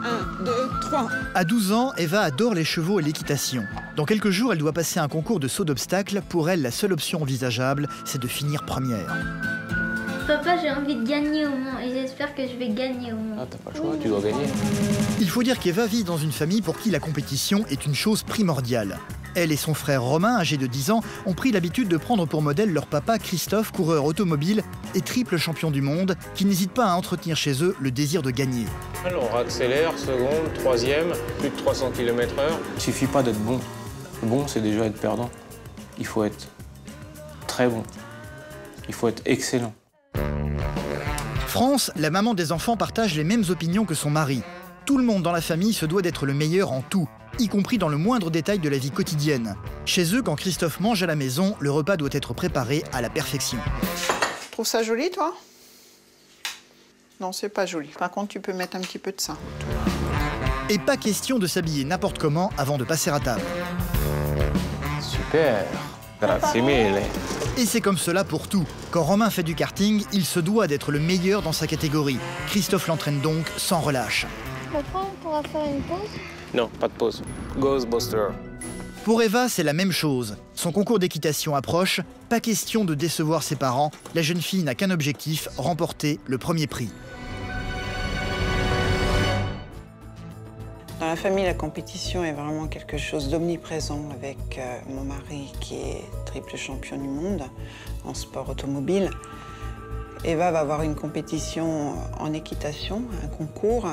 1, 2, 3. À 12 ans, Eva adore les chevaux et l'équitation. Dans quelques jours, elle doit passer un concours de saut d'obstacles. Pour elle, la seule option envisageable, c'est de finir première. Papa, j'ai envie de gagner au moins et j'espère que je vais gagner au moins. Ah, t'as pas le choix, tu dois gagner. Il faut dire qu'Eva vit dans une famille pour qui la compétition est une chose primordiale. Elle et son frère Romain, âgé de 10 ans, ont pris l'habitude de prendre pour modèle leur papa Christophe, coureur automobile et triple champion du monde, qui n'hésite pas à entretenir chez eux le désir de gagner. On accélère, seconde, troisième, plus de 300 km/h. Il suffit pas d'être bon. Bon, c'est déjà être perdant. Il faut être très bon. Il faut être excellent. France, la maman des enfants, partage les mêmes opinions que son mari. Tout le monde dans la famille se doit d'être le meilleur en tout, y compris dans le moindre détail de la vie quotidienne. Chez eux, quand Christophe mange à la maison, le repas doit être préparé à la perfection. Tu trouves ça joli, toi? Non, c'est pas joli. Par contre, tu peux mettre un petit peu de ça. Et pas question de s'habiller n'importe comment avant de passer à table. Super. Grazie mille. Et c'est comme cela pour tout. Quand Romain fait du karting, il se doit d'être le meilleur dans sa catégorie. Christophe l'entraîne donc sans relâche. Papa, on pourra faire une pause? Non, pas de pause. Ghostbuster. Pour Eva, c'est la même chose. Son concours d'équitation approche. Pas question de décevoir ses parents. La jeune fille n'a qu'un objectif, remporter le premier prix. Dans la famille, la compétition est vraiment quelque chose d'omniprésent avec mon mari qui est triple champion du monde en sport automobile. Eva va avoir une compétition en équitation, un concours.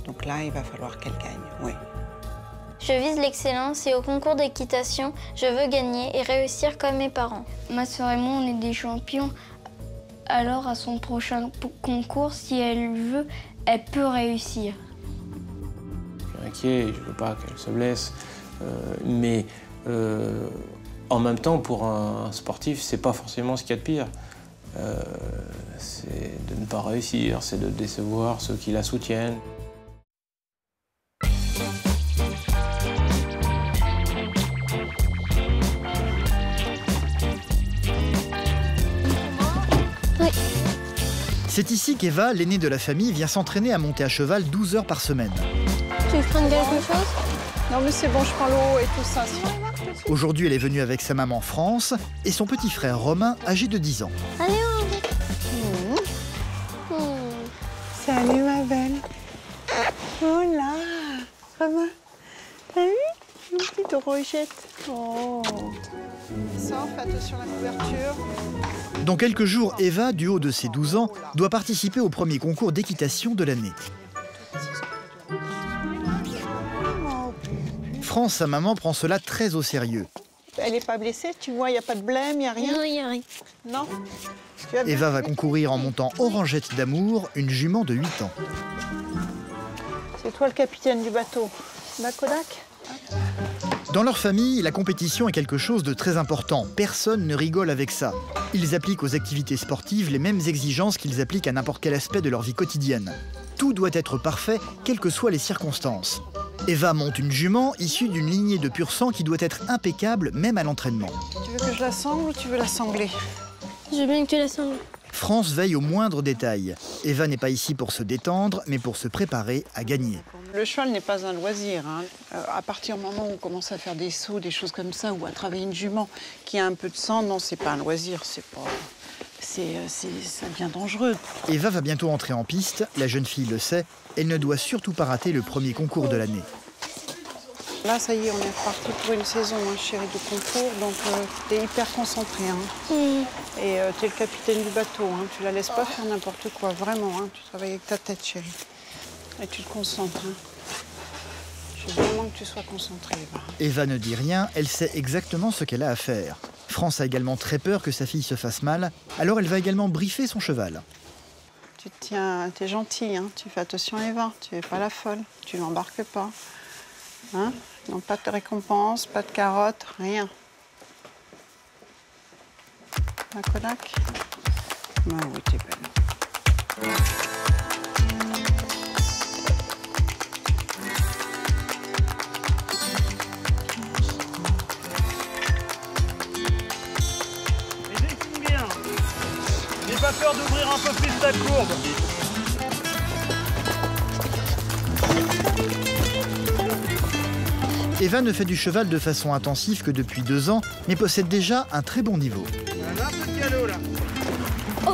Donc là, il va falloir qu'elle gagne, oui. Je vise l'excellence et au concours d'équitation, je veux gagner et réussir comme mes parents. Ma sœur et moi, on est des champions. Alors, à son prochain concours, si elle veut, elle peut réussir. Je suis inquiet, je veux pas qu'elle se blesse. Mais en même temps, pour un sportif, c'est pas forcément ce qu'il y a de pire. C'est de ne pas réussir, c'est de décevoir ceux qui la soutiennent. C'est ici qu'Eva, l'aînée de la famille, vient s'entraîner à monter à cheval 12 heures par semaine. Tu veux prendre quelque chose? Non, mais c'est bon, je prends l'eau et tout ça. Aujourd'hui, elle est venue avec sa maman France et son petit frère Romain, âgé de 10 ans. Allez, Salut, ma belle. Oh là, Romain. T'as vu? Une petite rogette. Oh. Ça, fais attention à la couverture. Dans quelques jours, Eva, du haut de ses 12 ans, doit participer au premier concours d'équitation de l'année. France, sa maman, prend cela très au sérieux. Elle n'est pas blessée, tu vois, il n'y a pas de blême, il n'y a rien. non, il n'y a rien. Non. Eva va concourir en montant Orangette d'Amour, une jument de 8 ans. C'est toi le capitaine du bateau. Kodak. Dans leur famille, la compétition est quelque chose de très important. Personne ne rigole avec ça. Ils appliquent aux activités sportives les mêmes exigences qu'ils appliquent à n'importe quel aspect de leur vie quotidienne. Tout doit être parfait, quelles que soient les circonstances. Eva monte une jument issue d'une lignée de pur sang qui doit être impeccable même à l'entraînement. Tu veux que je la sangle ou tu veux la sangler? Je veux bien que tu la sangles. France veille au moindre détail. Eva n'est pas ici pour se détendre, mais pour se préparer à gagner. Le cheval n'est pas un loisir. Hein. À partir du moment où on commence à faire des sauts, des choses comme ça, ou à travailler une jument qui a un peu de sang, non, c'est pas un loisir, c'est pas... ça devient dangereux. Eva va bientôt entrer en piste, la jeune fille le sait, elle ne doit surtout pas rater le premier concours de l'année. Là, ça y est, on est reparti pour une saison, hein, chérie, de concours, donc t'es hyper concentrée. Hein. Et t'es le capitaine du bateau, hein. Tu la laisses pas faire n'importe quoi, vraiment. Hein. Tu travailles avec ta tête, chérie. Et tu te concentres. Hein. Je veux vraiment que tu sois concentrée, Eva. Eva ne dit rien, elle sait exactement ce qu'elle a à faire. France a également très peur que sa fille se fasse mal, alors elle va également briefer son cheval. Tu te tiens, t'es gentille, hein. Tu fais attention à Eva, tu n'es pas la folle, tu l'embarques pas. Hein? Non, pas de récompense, pas de carottes, rien. La Kodak? Ah oui, t'es belle. Et dessine bien. N'aie pas peur d'ouvrir un peu plus ta courbe. Eva ne fait du cheval de façon intensive que depuis 2 ans, mais possède déjà un très bon niveau. Un peu de galop là. Oh!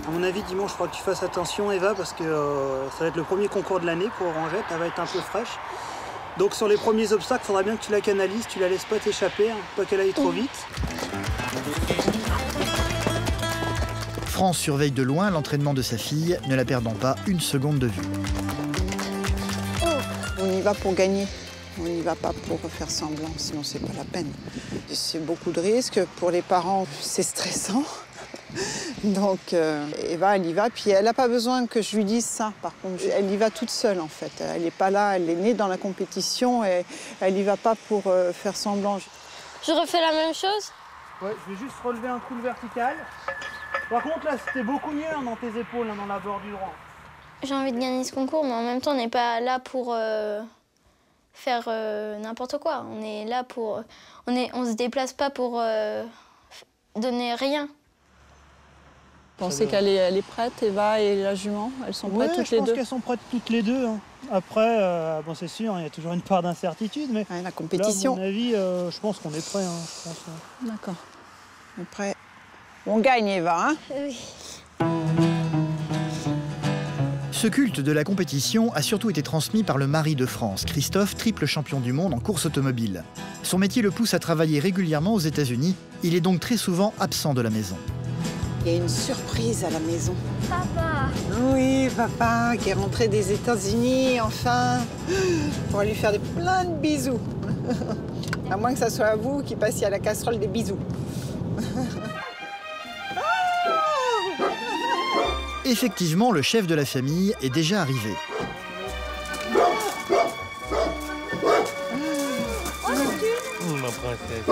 À mon avis, dimanche, il faudra que tu fasses attention, Eva, parce que ça va être le premier concours de l'année pour Orangette. Elle va être un peu fraîche. Donc sur les premiers obstacles, il faudra bien que tu la canalises, tu la laisses pas t'échapper, hein, pas qu'elle aille trop vite. France surveille de loin l'entraînement de sa fille, ne la perdant pas une seconde de vue. On y va pour gagner. On n'y va pas pour faire semblant, sinon c'est pas la peine. C'est beaucoup de risques. Pour les parents, c'est stressant. Donc Eva, elle y va. Puis elle n'a pas besoin que je lui dise ça. Par contre, elle y va toute seule en fait. Elle n'est pas là, elle est née dans la compétition et elle n'y va pas pour faire semblant. Je refais la même chose? Ouais, je vais juste relever un coup vertical. Par contre, là, c'était beaucoup mieux hein, dans tes épaules, hein, dans la bordure droite. J'ai envie de gagner ce concours, mais en même temps, on n'est pas là pour faire n'importe quoi. On est là pour... On se déplace pas pour donner rien. Vous pensez qu'elle est prête, Eva et la jument? Elles sont prêtes toutes les deux? Je pense qu'elles sont prêtes toutes les deux. Hein. Après, bon, c'est sûr, il y a toujours une part d'incertitude, mais Ouais, la compétition. là, à mon avis, je pense qu'on est prêts. Hein, D'accord. Après, on gagne, Eva, hein? Oui. Ce culte de la compétition a surtout été transmis par le mari de France, Christophe, triple champion du monde en course automobile. Son métier le pousse à travailler régulièrement aux États-Unis. Il est donc très souvent absent de la maison. Il y a une surprise à la maison. Papa! Oui, papa, qui est rentré des États-Unis, enfin. On va lui faire plein de bisous. À moins que ça soit à vous qui passiez à la casserole des bisous. Effectivement, le chef de la famille est déjà arrivé. Ma princesse.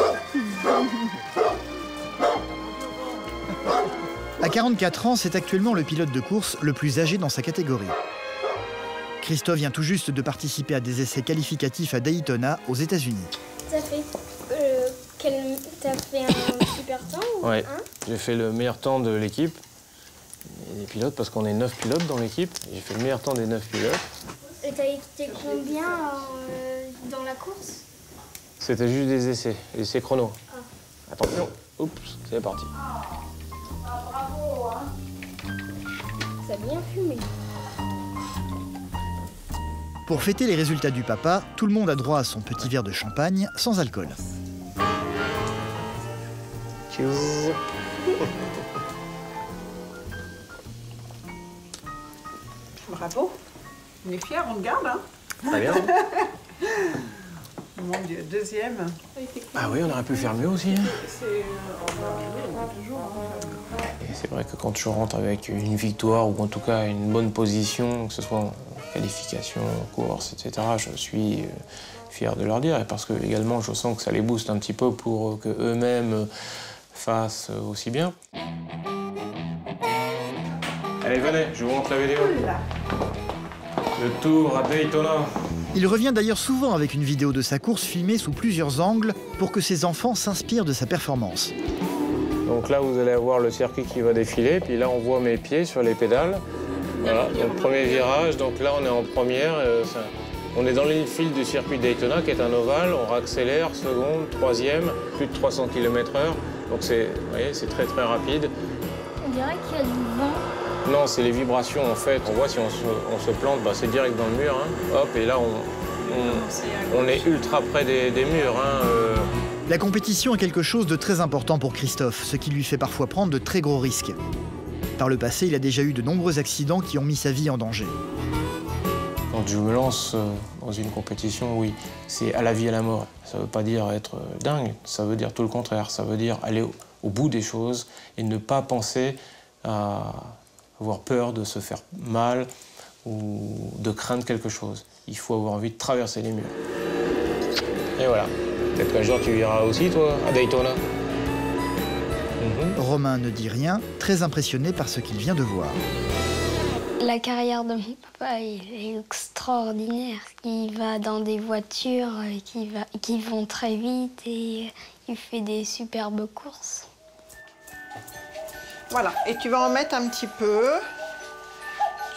À 44 ans, c'est actuellement le pilote de course le plus âgé dans sa catégorie. Christophe vient tout juste de participer à des essais qualificatifs à Daytona, aux États-Unis. T'as fait un super temps ou Ouais, j'ai fait le meilleur temps de l'équipe. Et des pilotes, parce qu'on est 9 pilotes dans l'équipe. J'ai fait le meilleur temps des 9 pilotes. Et t'as été combien dans la course? C'était juste des essais chrono. Attention, oups, c'est parti. Bravo, hein. Ça a bien fumé. Pour fêter les résultats du papa, tout le monde a droit à son petit verre de champagne sans alcool. Cheers. Bravo. On est fiers, on le garde, hein? Très bien. Mon Dieu, deuxième. Ah oui, on aurait pu faire mieux aussi. Hein. Et c'est vrai que quand je rentre avec une victoire ou en tout cas une bonne position, que ce soit en qualification, en course, etc., je suis fier de leur dire. Et parce que également, je sens que ça les booste un petit peu pour qu'eux-mêmes fassent aussi bien. Allez, venez, je vous montre la vidéo. Le tour à Daytona. Il revient d'ailleurs souvent avec une vidéo de sa course filmée sous plusieurs angles pour que ses enfants s'inspirent de sa performance. Donc là, vous allez avoir le circuit qui va défiler, puis là, on voit mes pieds sur les pédales. Voilà, donc premier virage, donc là, on est en première. On est dans l'infield du circuit Daytona, qui est un ovale. On accélère, seconde, troisième, plus de 300 km/h. Donc vous voyez, c'est très très rapide. On dirait qu'il y a du vent. Non, c'est les vibrations en fait. On voit si on se plante, bah, c'est direct dans le mur. Hein. Hop, et là on est ultra près des murs. Hein. La compétition est quelque chose de très important pour Christophe, ce qui lui fait parfois prendre de très gros risques. Par le passé, il a déjà eu de nombreux accidents qui ont mis sa vie en danger. Quand je me lance dans une compétition, oui, c'est à la vie et à la mort. Ça ne veut pas dire être dingue, ça veut dire tout le contraire. Ça veut dire aller au bout des choses et ne pas penser à avoir peur de se faire mal ou de craindre quelque chose. Il faut avoir envie de traverser les murs. Et voilà. Peut-être qu'un jour tu iras aussi, toi, à Daytona. Romain ne dit rien, très impressionné par ce qu'il vient de voir. La carrière de mon papa est extraordinaire. Il va dans des voitures qui vont très vite et il fait des superbes courses. Voilà, et tu vas en mettre un petit peu.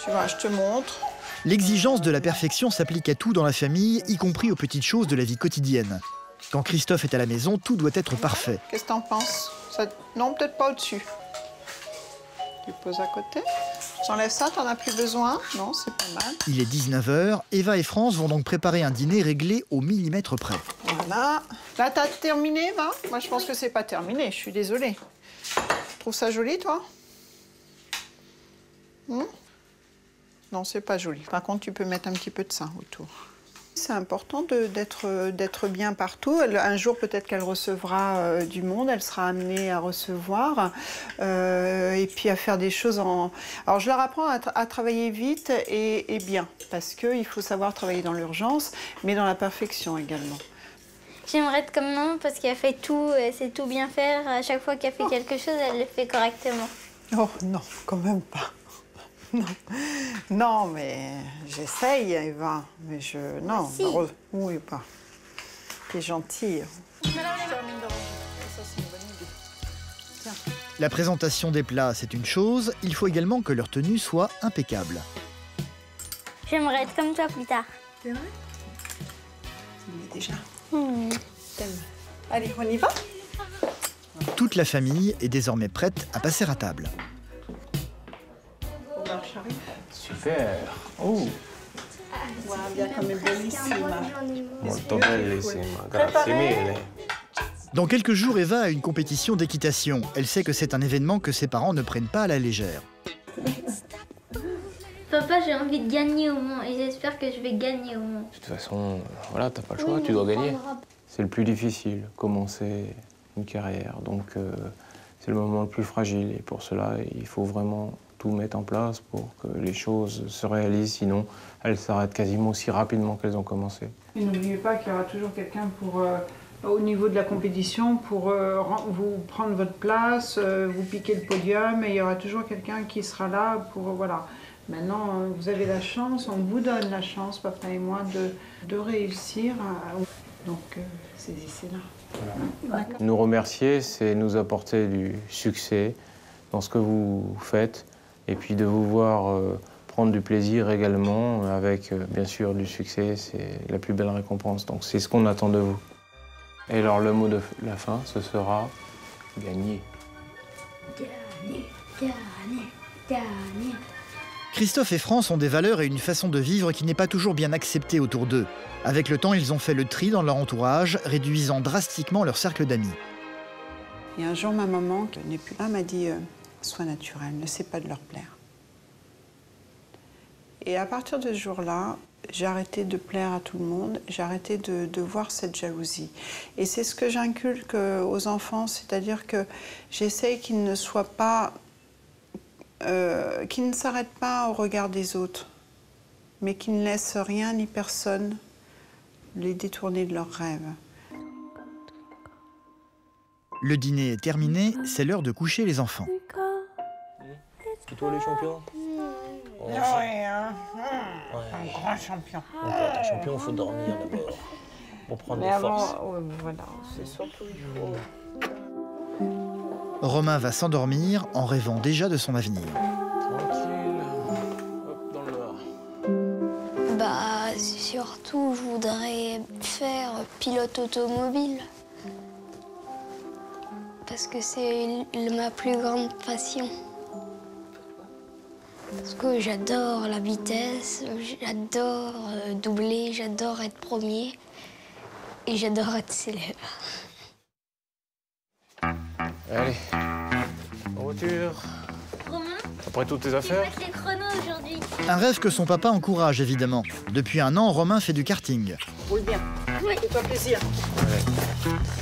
Tu vois, je te montre. L'exigence de la perfection s'applique à tout dans la famille, y compris aux petites choses de la vie quotidienne. Quand Christophe est à la maison, tout doit être parfait. Qu'est-ce que t'en penses? Non, peut-être pas au-dessus. Tu poses à côté. T'enlèves ça, t'en as plus besoin? Non, c'est pas mal. Il est 19h, Eva et France vont donc préparer un dîner réglé au millimètre près. Voilà. Là, t'as terminé, Eva? Moi, je pense que c'est pas terminé, je suis désolée. Tu trouves ça joli, toi? Non, c'est pas joli. Par contre, tu peux mettre un petit peu de ça autour. C'est important d'être bien partout. Un jour, peut-être qu'elle recevra du monde, elle sera amenée à recevoir et puis à faire des choses en... Alors, je leur apprends à travailler vite et bien, parce qu'il faut savoir travailler dans l'urgence, mais dans la perfection également. J'aimerais être comme maman parce qu'elle fait tout, elle sait tout bien faire. À chaque fois qu'elle fait quelque chose, elle le fait correctement. Oh non, quand même pas. Non, non, mais j'essaye, Eva. Mais je... Non, si. Oui, pas. T'es gentille. La présentation des plats, c'est une chose. Il faut également que leur tenue soit impeccable. J'aimerais être comme toi plus tard. C'est vrai? Mais déjà. T'aimes. Allez, on y va? Toute la famille est désormais prête à passer à table. Super. Oh. Guarda come bellissima. Molto bellissima. Grazie mille. Dans quelques jours, Eva a une compétition d'équitation. Elle sait que c'est un événement que ses parents ne prennent pas à la légère. Papa, j'ai envie de gagner au Mans et j'espère que je vais gagner au Mans. De toute façon, voilà, t'as pas le choix, tu dois gagner. C'est le plus difficile, commencer une carrière. Donc, c'est le moment le plus fragile. Et pour cela, il faut vraiment tout mettre en place pour que les choses se réalisent. Sinon, elles s'arrêtent quasiment aussi rapidement qu'elles ont commencé. Et n'oubliez pas qu'il y aura toujours quelqu'un pour, au niveau de la compétition, pour vous prendre votre place, vous piquer le podium. Et il y aura toujours quelqu'un qui sera là pour... voilà. Maintenant, vous avez la chance, on vous donne la chance, papa et moi, de réussir. Donc, c'est là. Voilà. Nous remercier, c'est nous apporter du succès dans ce que vous faites et puis de vous voir prendre du plaisir également avec, bien sûr, du succès. C'est la plus belle récompense. Donc, c'est ce qu'on attend de vous. Et alors, le mot de la fin, ce sera gagner. Gagner, gagner, gagner. Christophe et France ont des valeurs et une façon de vivre qui n'est pas toujours bien acceptée autour d'eux. Avec le temps, ils ont fait le tri dans leur entourage, réduisant drastiquement leur cercle d'amis. Et un jour, ma maman, qui n'est plus là, m'a dit sois naturel, ne sais pas de leur plaire. Et à partir de ce jour-là, j'ai arrêté de plaire à tout le monde, j'ai arrêté de voir cette jalousie. Et c'est ce que j'inculque aux enfants, c'est-à-dire que j'essaye qu'ils ne soient pas... qu'ils ne s'arrêtent pas au regard des autres, mais qu'ils ne laissent rien ni personne les détourner de leurs rêves. Le dîner est terminé, c'est l'heure de coucher les enfants. C'est toi les champions? Oui, un grand champion. Un champion, il faut dormir d'abord, pour prendre des forces. Voilà, c'est surtout il faut... Romain va s'endormir en rêvant déjà de son avenir. Tranquille, hop, dans le noir. Bah, surtout, je voudrais faire pilote automobile. Parce que c'est ma plus grande passion. Parce que j'adore la vitesse, j'adore doubler, j'adore être premier et j'adore être célèbre. Allez, en voiture. Romain, Après toutes tes tu vas affaires. mettre les chronos aujourd'hui. Un rêve que son papa encourage évidemment. Depuis un an, Romain fait du karting. Roule bien, fais-toi plaisir.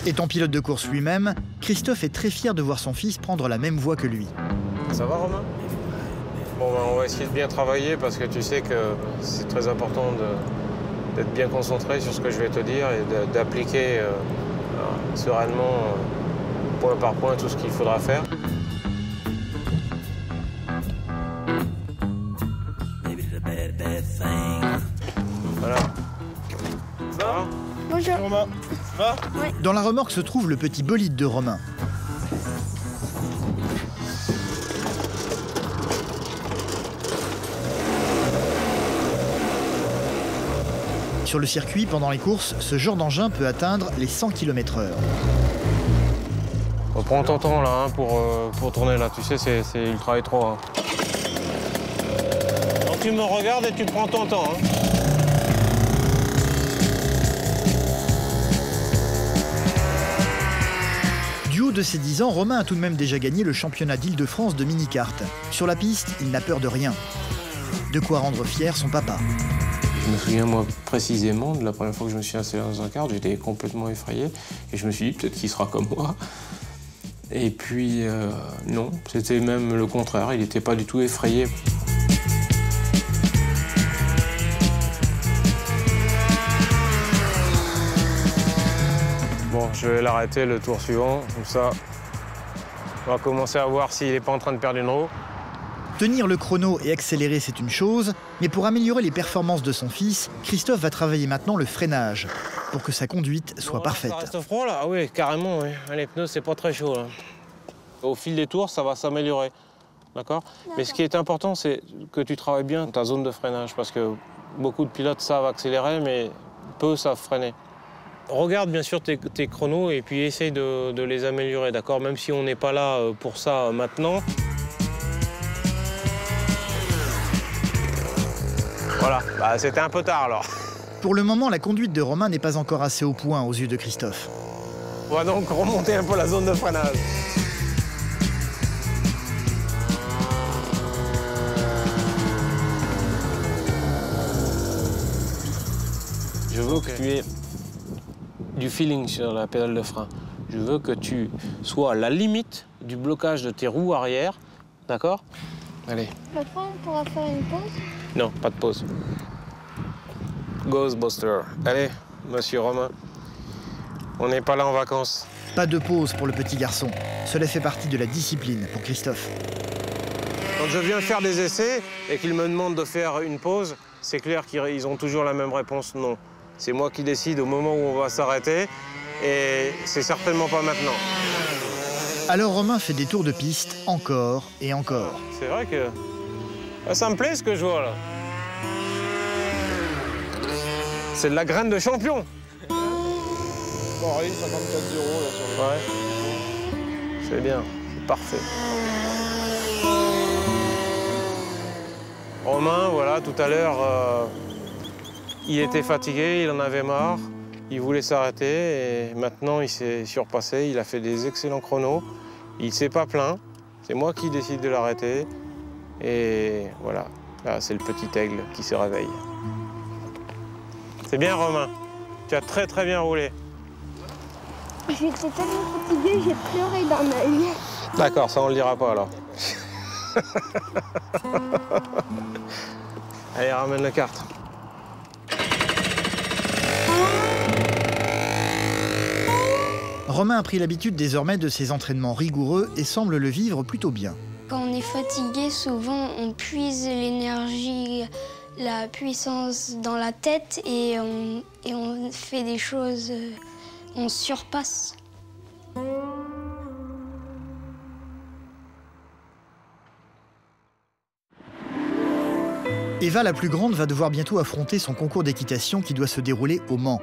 Étant pilote de course lui-même, Christophe est très fier de voir son fils prendre la même voie que lui. Ça va, Romain? Bon, ben, on va essayer de bien travailler parce que tu sais que c'est très important d'être bien concentré sur ce que je vais te dire et d'appliquer sereinement, point par point, tout ce qu'il faudra faire. Voilà. Ça va? Bonjour. Romain, ça va? Dans la remorque se trouve le petit bolide de Romain. Sur le circuit, pendant les courses, ce genre d'engin peut atteindre les 100 km/h. Prends ton temps là hein, pour tourner là, tu sais, c'est ultra étroit. Hein. Donc tu me regardes et tu prends ton temps. Hein. Du haut de ses 10 ans, Romain a tout de même déjà gagné le championnat d'Île-de-France de mini-kart. Sur la piste, il n'a peur de rien. De quoi rendre fier son papa. Je me souviens, moi, précisément, de la première fois que je me suis installé dans un kart, j'étais complètement effrayé. Et je me suis dit, peut-être qu'il sera comme moi. Et puis, non, c'était même le contraire. Il n'était pas du tout effrayé. Bon, je vais l'arrêter le tour suivant, comme ça, on va commencer à voir s'il n'est pas en train de perdre une roue. Tenir le chrono et accélérer, c'est une chose, mais pour améliorer les performances de son fils, Christophe va travailler maintenant le freinage, pour que sa conduite soit parfaite. Ça reste froid là? Ah oui, carrément, oui. Les pneus, c'est pas très chaud là. Au fil des tours, ça va s'améliorer, d'accord? Mais ce qui est important, c'est que tu travailles bien ta zone de freinage, parce que beaucoup de pilotes savent accélérer, mais peu savent freiner. Regarde bien sûr tes chronos et puis essaye de les améliorer, d'accord? Même si on n'est pas là pour ça maintenant. Voilà, bah, c'était un peu tard alors. Pour le moment, la conduite de Romain n'est pas encore assez au point aux yeux de Christophe. On va donc remonter un peu la zone de freinage. Je veux que tu aies du feeling sur la pédale de frein. Je veux que tu sois à la limite du blocage de tes roues arrière, d'accord? Allez. Papa, on pourra faire une pause? Non, pas de pause. Ghostbuster. Allez, monsieur Romain. On n'est pas là en vacances. Pas de pause pour le petit garçon. Cela fait partie de la discipline pour Christophe. Quand je viens faire des essais et qu'ils me demandent de faire une pause, c'est clair qu'ils ont toujours la même réponse, non. C'est moi qui décide au moment où on va s'arrêter et c'est certainement pas maintenant. Alors Romain fait des tours de piste encore et encore. C'est vrai que ça me plaît ce que je vois là. C'est de la graine de champion. Pareil, 54-0 là sur le... Ouais. C'est bien, c'est parfait. Romain, voilà, tout à l'heure, il était fatigué, il en avait marre, il voulait s'arrêter et maintenant il s'est surpassé, il a fait des excellents chronos. Il ne s'est pas plaint, c'est moi qui décide de l'arrêter. Et voilà, là c'est le petit aigle qui se réveille. C'est bien Romain, tu as très très bien roulé. J'étais tellement fatiguée, j'ai pleuré dans ma vie. D'accord, ça on le dira pas alors. Allez, ramène la carte. Romain a pris l'habitude désormais de ses entraînements rigoureux et semble le vivre plutôt bien. Quand on est fatigué, souvent on puise l'énergie, la puissance dans la tête et on fait des choses, on surpasse. Eva, la plus grande, va devoir bientôt affronter son concours d'équitation qui doit se dérouler au Mans.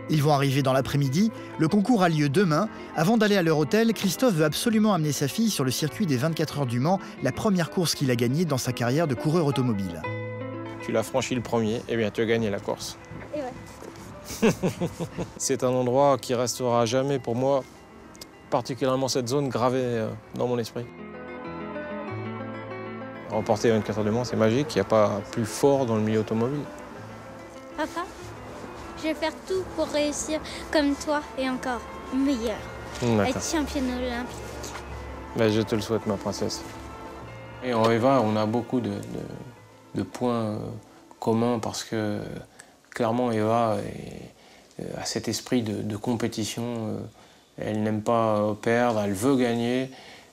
Ils vont arriver dans l'après-midi, le concours a lieu demain. Avant d'aller à leur hôtel, Christophe veut absolument amener sa fille sur le circuit des 24 heures du Mans, la première course qu'il a gagnée dans sa carrière de coureur automobile. Tu l'as franchi le premier, eh bien tu as gagné la course. Et ouais. C'est un endroit qui restera à jamais pour moi, particulièrement cette zone gravée dans mon esprit. Remporter 24 heures du Mans, c'est magique, il n'y a pas plus fort dans le milieu automobile. Papa, je vais faire tout pour réussir comme toi et encore meilleur. Être championne olympique. Ben, je te le souhaite, ma princesse. Et en Eva, on a beaucoup de points communs parce que clairement, Eva a cet esprit de compétition. Elle n'aime pas perdre, elle veut gagner,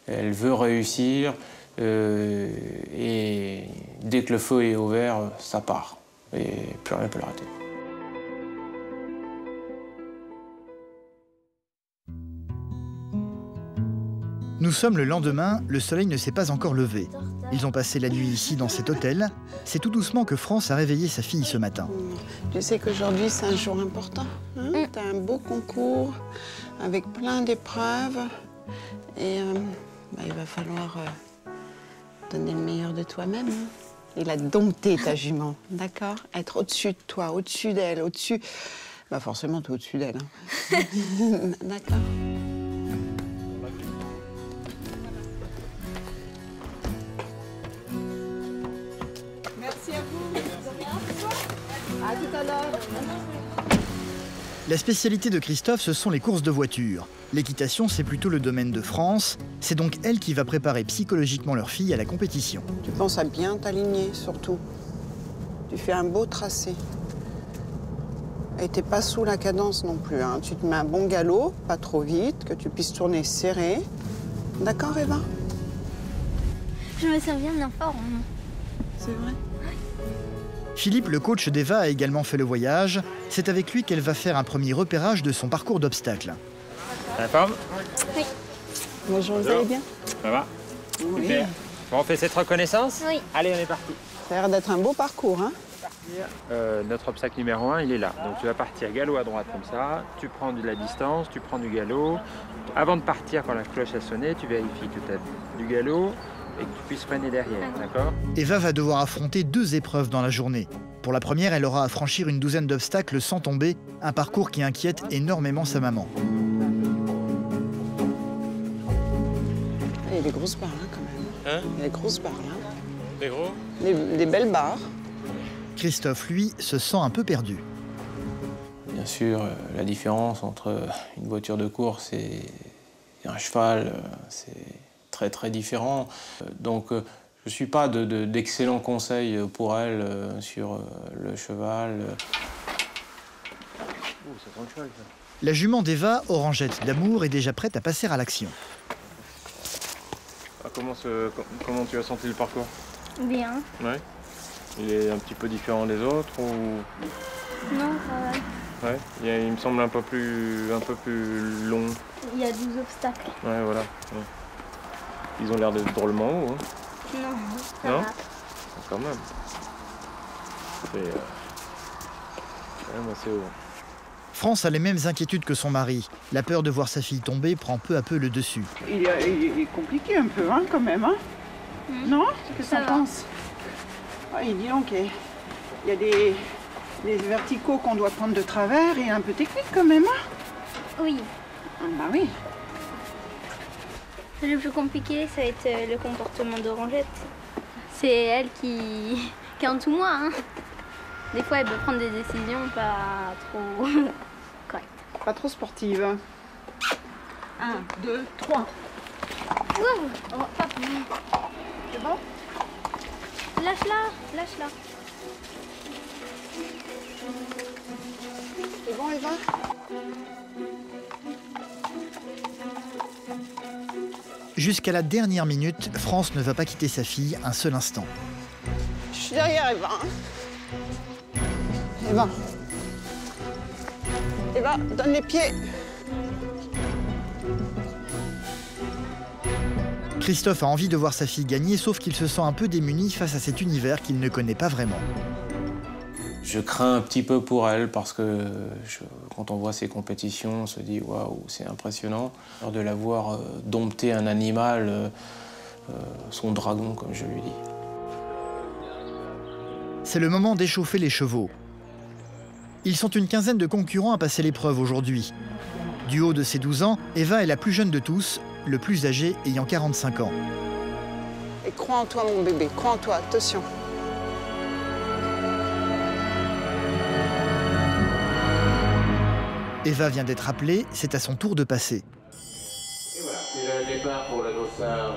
elle veut réussir. Et dès que le feu est ouvert, ça part. Et plus rien ne peut l'arrêter. Nous sommes le lendemain, le soleil ne s'est pas encore levé. Ils ont passé la nuit ici dans cet hôtel. C'est tout doucement que France a réveillé sa fille ce matin. Tu sais qu'aujourd'hui, c'est un jour important. Hein? Tu as un beau concours avec plein d'épreuves. Et il va falloir donner le meilleur de toi-même. Hein? Il a dompté ta jument, d'accord? Être au-dessus de toi, au-dessus d'elle, au-dessus... Bah forcément, tu es au-dessus d'elle. Hein? D'accord. Merci à vous. À tout à l'heure. La spécialité de Christophe, ce sont les courses de voitures. L'équitation, c'est plutôt le domaine de France. C'est donc elle qui va préparer psychologiquement leur fille à la compétition. Tu penses à bien t'aligner, surtout. Tu fais un beau tracé. Et t'es pas sous la cadence non plus. Hein. Tu te mets un bon galop, pas trop vite, que tu puisses tourner serré. D'accord, Eva? Je me sens bien fort. C'est vrai. Philippe, le coach d'Eva, a également fait le voyage. C'est avec lui qu'elle va faire un premier repérage de son parcours d'obstacles. La forme? Oui. Bonjour, vous allez bien? Ça va? Oui. Super. Bon, on fait cette reconnaissance? Oui. Allez, on est parti. Ça a l'air d'être un beau parcours, hein? Notre obstacle numéro 1, il est là. Donc tu vas partir galop à droite comme ça, tu prends de la distance, tu prends du galop. Avant de partir, quand la cloche a sonné, tu vérifies que tu as du galop et que tu puisses freiner derrière, d'accord? Eva va devoir affronter 2 épreuves dans la journée. Pour la première, elle aura à franchir une douzaine d'obstacles sans tomber, un parcours qui inquiète énormément sa maman. Il y a des grosses barres, hein, quand même. Hein? Il y a des grosses barres, là. Des gros? Des belles barres. Christophe, lui, se sent un peu perdu. Bien sûr, la différence entre une voiture de course et un cheval, c'est très très différent. Donc je ne suis pas d'excellents conseils pour elle sur le cheval. Oh, ça sent le cheval, ça. La jument d'Eva, Orangette d'Amour, est déjà prête à passer à l'action. Ah, comment tu as senti le parcours? Bien. Ouais. Il est un petit peu différent des autres ou... Non, ça va. Ouais, il me semble un peu plus long. Il y a 12 obstacles. Ouais, voilà. Ouais. Ils ont l'air d'être drôlement hauts. Hein. Non, ça Non? va. Quand même. C'est quand même assez haut. France a les mêmes inquiétudes que son mari. La peur de voir sa fille tomber prend peu à peu le dessus. Il est compliqué un peu, hein, quand même, hein? Non? Qu'est-ce que Ça t'en va. penses? Il dit donc, il y a des verticaux qu'on doit prendre de travers et un peu technique quand même, hein? Oui. Ah, bah oui. Le plus compliqué, ça va être le comportement d'Orangette. C'est elle qui est en dessous de moi. Hein. Des fois, elle peut prendre des décisions pas trop correctes. Pas trop sportive. 1, 2, 3. Wow. Oh, pas plus. C'est bon? Lâche-la, lâche-la. C'est bon, Eva? Jusqu'à la dernière minute, France ne va pas quitter sa fille un seul instant. Je suis derrière Eva. Hein. Eva. Eva, donne les pieds. Christophe a envie de voir sa fille gagner, sauf qu'il se sent un peu démuni face à cet univers qu'il ne connaît pas vraiment. Je crains un petit peu pour elle parce que quand on voit ces compétitions, on se dit waouh, c'est impressionnant. De la voir dompter un animal, son dragon, comme je lui dis. C'est le moment d'échauffer les chevaux. Ils sont une quinzaine de concurrents à passer l'épreuve aujourd'hui. Du haut de ses 12 ans, Eva est la plus jeune de tous, le plus âgé ayant 45 ans. Et crois en toi, mon bébé, crois en toi, attention. Eva vient d'être appelée, c'est à son tour de passer. Et voilà, c'est le départ pour le dossard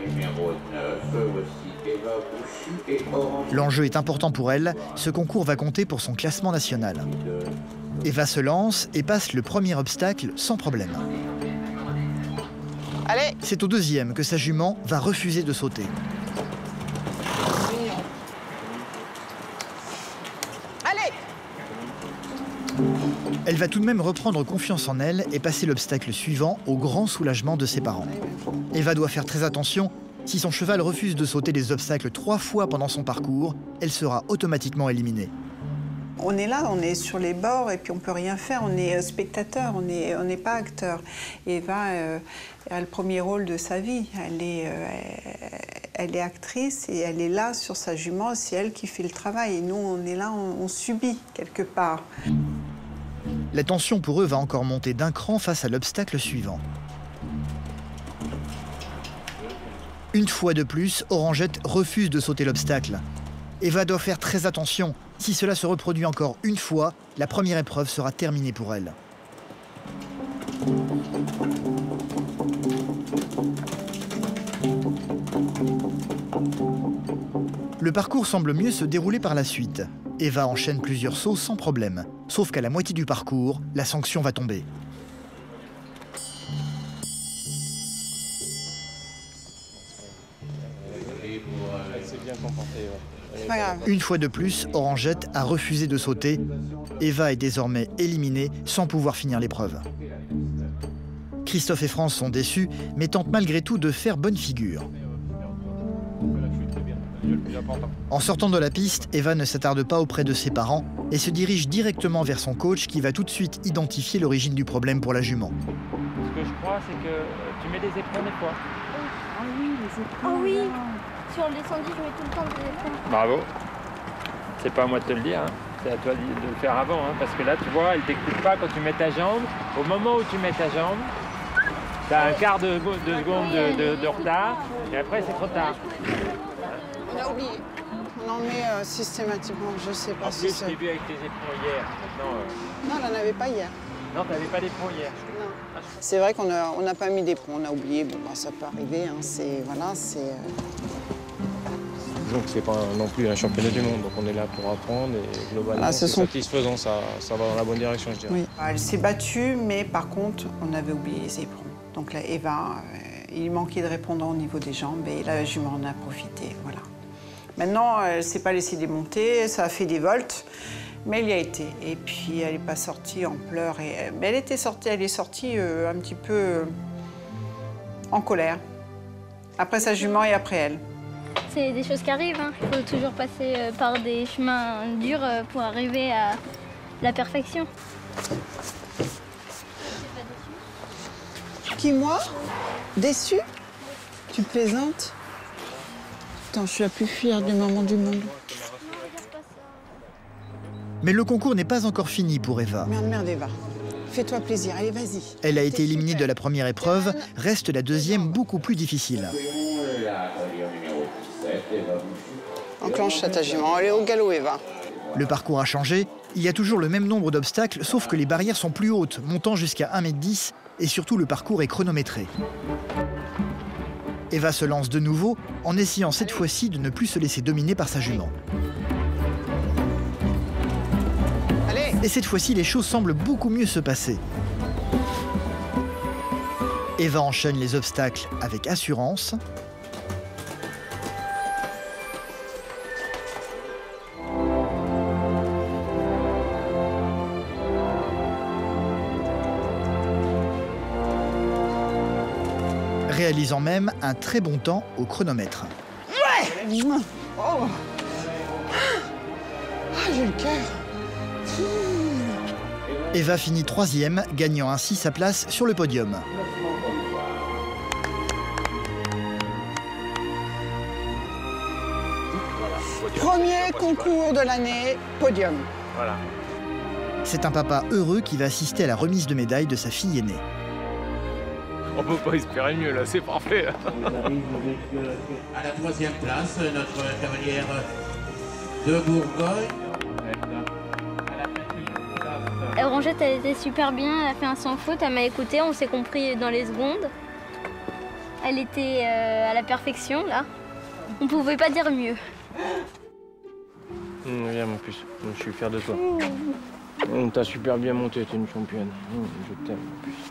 numéro 9. Voici Eva Bouchu et Orange. L'enjeu est important pour elle, ce concours va compter pour son classement national. Eva se lance et passe le premier obstacle sans problème. Allez. C'est au deuxième que sa jument va refuser de sauter. Allez. Elle va tout de même reprendre confiance en elle et passer l'obstacle suivant au grand soulagement de ses parents. Eva doit faire très attention, Si son cheval refuse de sauter les obstacles 3 fois pendant son parcours, elle sera automatiquement éliminée. On est là, on est sur les bords et puis on peut rien faire, on est spectateur, on n'est pas acteur. Eva a le premier rôle de sa vie, elle est actrice et elle est là sur sa jument, c'est elle qui fait le travail. Et nous, on est là, on subit quelque part. La tension pour eux va encore monter d'un cran face à l'obstacle suivant. Une fois de plus, Orangette refuse de sauter l'obstacle. Eva doit faire très attention. Si cela se reproduit encore une fois, la première épreuve sera terminée pour elle. Le parcours semble mieux se dérouler par la suite. Eva enchaîne plusieurs sauts sans problème. Sauf qu'à la moitié du parcours, la sanction va tomber. Une fois de plus, Orangette a refusé de sauter. Eva est désormais éliminée sans pouvoir finir l'épreuve. Christophe et France sont déçus, mais tentent malgré tout de faire bonne figure. En sortant de la piste, Eva ne s'attarde pas auprès de ses parents et se dirige directement vers son coach qui va tout de suite identifier l'origine du problème pour la jument. Ce que je crois, c'est que tu mets des éperons des fois. Ah oui, les éperons. Ah oui. Sur les sandwichs, je mets tout le temps des éperons. Bravo. C'est pas à moi de te le dire, hein. C'est à toi de le faire avant, hein. Parce que là, tu vois, elle t'écoute pas quand tu mets ta jambe. Au moment où tu mets ta jambe, tu as un quart de seconde de retard, et après, c'est trop tard. On a oublié. On en met systématiquement, je sais pas si c'est... En plus, je t'ai vu avec tes éperons hier. Non, on n'en avait pas hier. Non, tu n'avais pas d'éperons hier. Non. C'est vrai qu'on n'a pas mis d'éperons, on a oublié. Bon, bah, ça peut arriver, hein. Donc c'est pas non plus un championnat du monde, donc on est là pour apprendre et globalement c'est satisfaisant, ça va dans la bonne direction, je dirais. Oui. Elle s'est battue, mais par contre, on avait oublié les éperons. Donc là, Eva, il manquait de répondant au niveau des jambes et la jument en a profité, voilà. Maintenant, elle ne s'est pas laissée démonter, ça a fait des volts, mais elle y a été. Et puis, elle n'est pas sortie en pleurs. Mais elle est sortie un petit peu en colère. Après sa jument et après elle. C'est des choses qui arrivent, hein. Il faut toujours passer par des chemins durs pour arriver à la perfection. Qui, moi? Déçue? Tu plaisantes? Putain, je suis la plus fière du moment du monde. Mais le concours n'est pas encore fini pour Eva. Merde, Eva. Fais-toi plaisir, allez, vas-y. Elle a été éliminée de la première épreuve, reste la deuxième beaucoup plus difficile. Enclenche ta jument, allez au galop, Eva. Le parcours a changé, il y a toujours le même nombre d'obstacles, sauf que les barrières sont plus hautes, montant jusqu'à 1,10 m, et surtout le parcours est chronométré. Eva se lance de nouveau, en essayant cette fois-ci de ne plus se laisser dominer par sa jument. Allez. Et cette fois-ci, les choses semblent beaucoup mieux se passer. Eva enchaîne les obstacles avec assurance. Réalisant même un très bon temps au chronomètre. Ouais. Oh. J'ai le cœur. Eva finit 3e, gagnant ainsi sa place sur le podium. Premier concours de l'année, podium. Voilà. C'est un papa heureux qui va assister à la remise de médaille de sa fille aînée. On peut pas espérer mieux là, c'est parfait. À la 3e place, notre cavalière de Bourgogne. Orangette, elle était super bien, elle a fait un sans faute, elle m'a écouté, on s'est compris dans les secondes. Elle était à la perfection là. On pouvait pas dire mieux. Viens mon puce, je suis fier de toi. T'as super bien monté, t'es une championne. Je t'aime mon puce.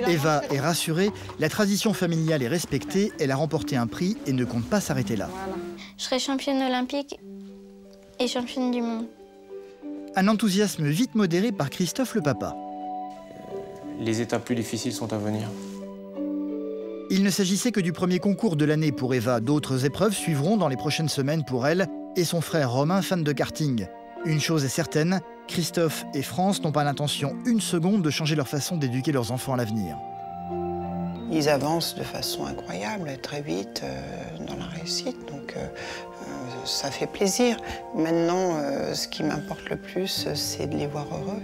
Eva est rassurée, la tradition familiale est respectée, elle a remporté un prix et ne compte pas s'arrêter là. Voilà. Je serai championne olympique et championne du monde. Un enthousiasme vite modéré par Christophe le papa. Les étapes plus difficiles sont à venir. Il ne s'agissait que du premier concours de l'année pour Eva. D'autres épreuves suivront dans les prochaines semaines pour elle et son frère Romain, fan de karting. Une chose est certaine, Christophe et France n'ont pas l'intention une seconde de changer leur façon d'éduquer leurs enfants à l'avenir. Ils avancent de façon incroyable, très vite dans la réussite, donc ça fait plaisir. Maintenant, ce qui m'importe le plus, c'est de les voir heureux.